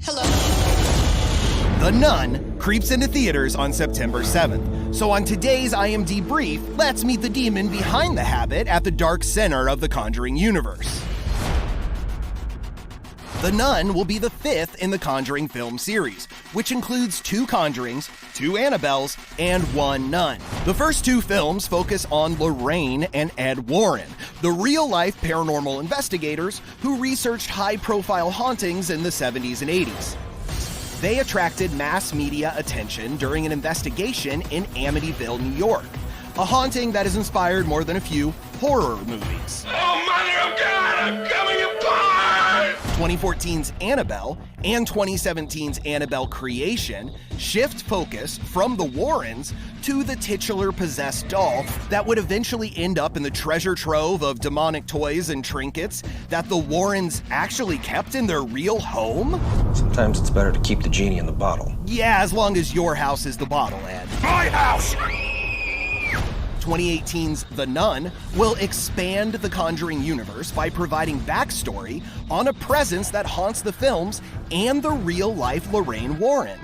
Hello. The Nun creeps into theaters on September 7th. So on today's IMDb Brief, let's meet the demon behind the habit at the dark center of the Conjuring universe. The Nun will be the fifth in the Conjuring film series, which includes 2 Conjurings, 2 Annabelles, and 1 Nun. The first 2 films focus on Lorraine and Ed Warren, the real-life paranormal investigators who researched high-profile hauntings in the 70s and 80s. They attracted mass media attention during an investigation in Amityville, New York, a haunting that has inspired more than a few horror movies. Oh, Mother of God, I'm coming apart! 2014's Annabelle and 2017's Annabelle Creation shift focus from the Warrens to the titular possessed doll that would eventually end up in the treasure trove of demonic toys and trinkets that the Warrens actually kept in their real home? Sometimes it's better to keep the genie in the bottle. Yeah, as long as your house is the bottle, Ed. My house! 2018's The Nun will expand the Conjuring universe by providing backstory on a presence that haunts the films and the real-life Lorraine Warren.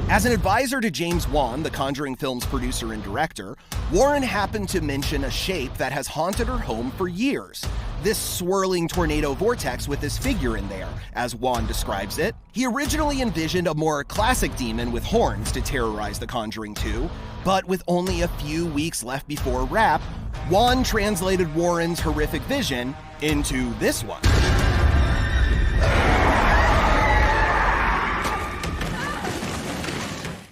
As an advisor to James Wan, the Conjuring film's producer and director, Warren happened to mention a shape that has haunted her home for years. This swirling tornado vortex with this figure in there, as Wan describes it. He originally envisioned a more classic demon with horns to terrorize The Conjuring 2, but with only a few weeks left before wrap, Wan translated Warren's horrific vision into this one.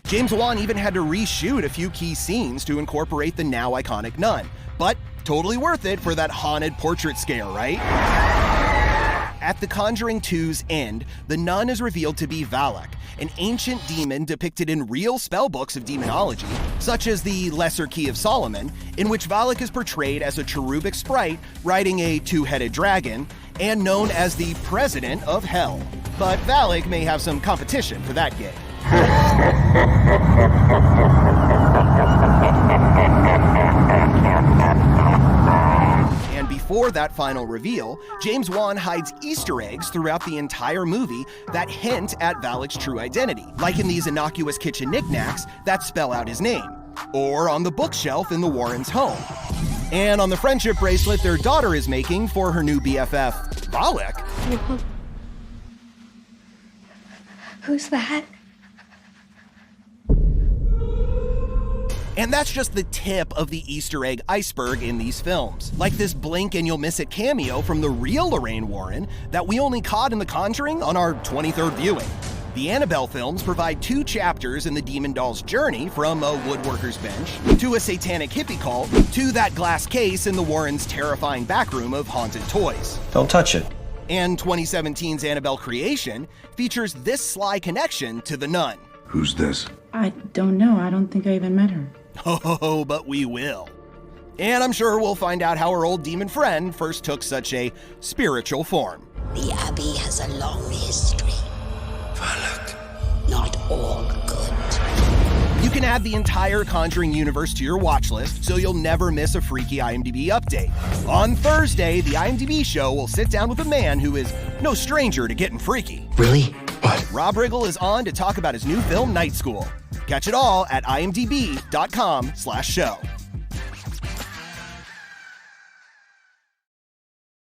James Wan even had to reshoot a few key scenes to incorporate the now iconic Nun, but totally worth it for that haunted portrait scare, right? At The Conjuring 2's end, the Nun is revealed to be Valak, an ancient demon depicted in real spellbooks of demonology, such as the Lesser Key of Solomon, in which Valak is portrayed as a cherubic sprite riding a 2-headed dragon, and known as the President of Hell. But Valak may have some competition for that gig. And before that final reveal, James Wan hides Easter eggs throughout the entire movie that hint at Valak's true identity, like in these innocuous kitchen knickknacks that spell out his name, or on the bookshelf in the Warrens' home, and on the friendship bracelet their daughter is making for her new BFF, Valak. Who's that? And that's just the tip of the Easter egg iceberg in these films. Like this blink and you'll miss it cameo from the real Lorraine Warren that we only caught in The Conjuring on our 23rd viewing. The Annabelle films provide 2 chapters in the demon doll's journey from a woodworker's bench to a satanic hippie cult to that glass case in the Warrens' terrifying backroom of haunted toys. Don't touch it. And 2017's Annabelle Creation features this sly connection to the Nun. Who's this? I don't know. I don't think I even met her. Oh, but we will. And I'm sure we'll find out how her old demon friend first took such a spiritual form. The Abbey has a long history. Valak. Not all good. You can add the entire Conjuring universe to your watch list so you'll never miss a freaky IMDb update. On Thursday, the IMDb show will sit down with a man who is no stranger to getting freaky. Really? What? Rob Riggle is on to talk about his new film, Night School. Catch it all at imdb.com/show.